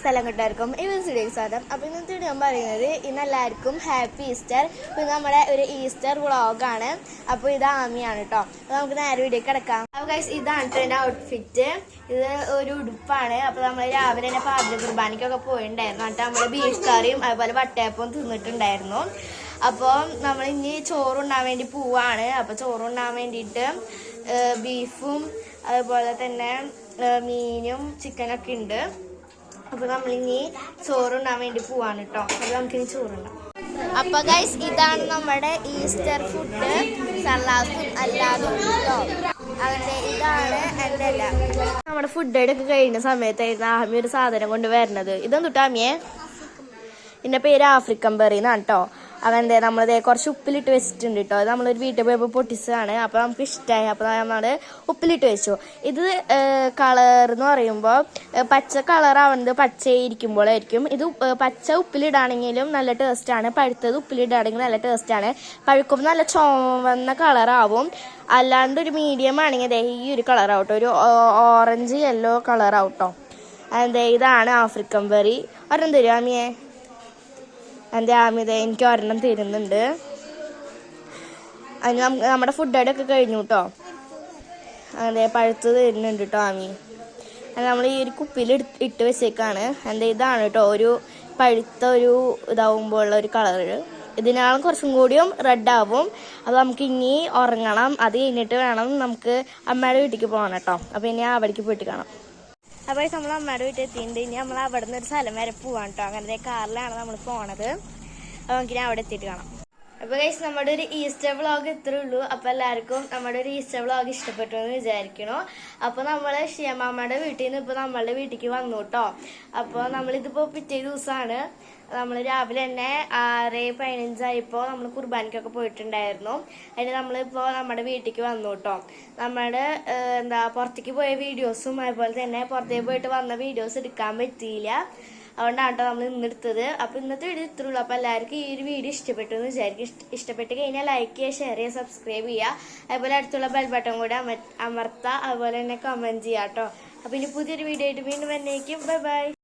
സ്ഥലം കിട്ടാർക്കും ഇവൻ സാധനം. അപ്പൊ ഇന്നത്തെ ഞാൻ പറയുന്നത് ഇന്ന് എല്ലാവർക്കും ഹാപ്പി ഈസ്റ്റർ. ഇപ്പൊ നമ്മുടെ ഒരു ഈസ്റ്റർ വ്ളോഗാണ്. അപ്പൊ ഇത് ആമിയാണ് കേട്ടോ. അപ്പൊ നമുക്ക് നേരെ വീഡിയോ കിടക്കാം. അപ്പൊ ഗൈസ് ഇതാണ് എന്റെ ഔട്ട്ഫിറ്റ്. ഇത് ഒരു ഉടുപ്പാണ്. അപ്പൊ നമ്മൾ രാവിലെ തന്നെ പാതിര കുർബാനയ്ക്കൊക്കെ പോയിട്ടുണ്ടായിരുന്നു. എന്നിട്ട് നമ്മള് ബീഫ് കറിയും അതുപോലെ വട്ടയപ്പവും തിന്നിട്ടുണ്ടായിരുന്നു. അപ്പോൾ നമ്മൾ ഇനി ചോറുണ്ടാൻ വേണ്ടി പോവാണ്. അപ്പൊ ചോറുണ്ടാൻ വേണ്ടിയിട്ട് ബീഫും അതുപോലെ തന്നെ മീനും ചിക്കനൊക്കെ ഉണ്ട്. അപ്പൊ നമ്മളിനി ചോറുണ്ടാൻ വേണ്ടി പോവാണ് കേട്ടോ. അപ്പൊ നമുക്കിനി ചോറുണ്ടാം. അപ്പൊ ഗൈസ് ഇതാണ് നമ്മുടെ ഈസ്റ്റർ ഫുഡ്. സലാസും അല്ലാതും കേട്ടോ. അങ്ങനെ ഇതാണ് എൻ്റെ എല്ലാം. നമ്മുടെ ഫുഡ് ഒക്കെ കഴിയുന്ന സമയത്തായിരുന്നു ആമി ഒരു സാധനം കൊണ്ട് വരുന്നത്. ഇതൊന്നും കേട്ടോ ആമിയെ, ഇതിന്റെ പേര് ആഫ്രിക്കൻ ബെറി എന്നാണ് കേട്ടോ. അങ്ങനത്തെ നമ്മളത് കുറച്ച് ഉപ്പിലിട്ട് വെച്ചിട്ടുണ്ട് കേട്ടോ. ഇത് നമ്മളൊരു വീട്ടിൽ പോയപ്പോൾ പൊട്ടിച്ചതാണ്. അപ്പോൾ നമുക്ക് ഇഷ്ടമായി. അപ്പോൾ നമ്മൾ ഉപ്പിലിട്ട് വെച്ചു. ഇത് കളർ എന്ന് പറയുമ്പോൾ പച്ച കളറാവുന്നത് പച്ച ഇരിക്കുമ്പോഴായിരിക്കും. ഇത് പച്ച ഉപ്പിലിടാണെങ്കിലും നല്ല ടേസ്റ്റാണ്. പഴുത്തത് ഉപ്പിലിടാണെങ്കിലും നല്ല ടേസ്റ്റാണ്. പഴുക്കുമ്പോൾ നല്ല ചുവന്ന കളറാവും. അല്ലാണ്ട് ഒരു മീഡിയം ആണെങ്കിൽ ഈ ഒരു കളറാവട്ടോ, ഒരു ഓറഞ്ച് യെല്ലോ കളറാവട്ടോ. അതെ ഇതാണ് ആഫ്രിക്കൻ ബെറി. ഒരെണ്ണം തരും ആമിയെ. എൻ്റെ ആമിത എനിക്ക് ഒരെണ്ണം തരുന്നുണ്ട്. അതിന് നമ്മുടെ ഫുഡൊക്കെ കഴിഞ്ഞു കേട്ടോ. അതെ പഴുത്ത് തരുന്നുണ്ട് കേട്ടോ ആമി. നമ്മൾ ഈ ഒരു കുപ്പിയിൽ ഇട്ട് വെച്ചേക്കാണ്. എന്താ ഇതാണ് കേട്ടോ ഒരു പഴുത്ത ഒരു ഇതാവുമ്പോൾ ഉള്ള ഒരു കളറ്. ഇതിനാളും കുറച്ചും കൂടിയും റെഡ് ആവും. അപ്പോൾ നമുക്ക് ഇനി ഉറങ്ങണം. അത് കഴിഞ്ഞിട്ട് വേണം നമുക്ക് അമ്മയുടെ വീട്ടിലേക്ക് പോകണം കേട്ടോ. അപ്പോൾ ഇനി അവിടേക്ക് പോയിട്ട് കാണാം. അപ്പോൾ നമ്മൾ അമ്മയുടെ വീട്ടിൽ എത്തിയിട്ടുണ്ട്. ഇനി നമ്മൾ അവിടെ നിന്ന് ഒരു സ്ഥലം വരെ പോവാൻ കേട്ടോ. അങ്ങനത്തെ കാറിലാണ് നമ്മൾ പോണത്. അപ്പോൾ നമുക്കിനി അവിടെ എത്തിയിട്ട് കാണാം. അപ്പോൾ ഗൈസ് നമ്മുടെ ഒരു ഈസ്റ്റർ വ്ളോഗ് ഇത്രേ ഉള്ളൂ. അപ്പോൾ എല്ലാവർക്കും നമ്മുടെ ഒരു ഈസ്റ്റർ വ്ളോഗ് ഇഷ്ടപ്പെട്ടു എന്ന് വിചാരിക്കണോ. അപ്പോൾ നമ്മൾ ഷിയമാമ്മയുടെ വീട്ടിൽ നിന്ന് ഇപ്പോൾ നമ്മളുടെ വീട്ടിലേക്ക് വന്നു കേട്ടോ. അപ്പോൾ നമ്മളിതിപ്പോൾ പിറ്റേ ദിവസമാണ്. നമ്മൾ രാവിലെ തന്നെ 6:15 നമ്മൾ കുർബാനയ്ക്കൊക്കെ പോയിട്ടുണ്ടായിരുന്നു. അതിന് നമ്മളിപ്പോൾ നമ്മുടെ വീട്ടിലേക്ക് വന്നു കേട്ടോ. നമ്മുടെ പുറത്തേക്ക് പോയ വീഡിയോസും അതുപോലെ തന്നെ പുറത്തേക്ക് പോയിട്ട് വന്ന വീഡിയോസ് എടുക്കാൻ പറ്റിയില്ല. അതുകൊണ്ടാണ് കേട്ടോ നമ്മൾ ഇന്നെടുത്തത്. അപ്പോൾ ഇന്നത്തെ വീഡിയോ ഇത്രേ ഉള്ളൂ. അപ്പോൾ എല്ലാവർക്കും ഈ ഒരു വീഡിയോ ഇഷ്ടപ്പെട്ടു എന്ന് വിചാരിക്കും. ഇഷ്ടപ്പെട്ട് കഴിഞ്ഞാൽ ലൈക്ക് ചെയ്യുക, ഷെയർ ചെയ്യുക, സബ്സ്ക്രൈബ് ചെയ്യുക. അതുപോലെ അടുത്തുള്ള ബെൽ ബട്ടൺ കൂടെ അമർത്തുക. അതുപോലെ തന്നെ കമൻറ്റ് ചെയ്യുക കേട്ടോ. അപ്പോൾ ഇനി പുതിയൊരു വീഡിയോ ആയിട്ട് വീണ്ടും വന്നേക്കും. Bye by.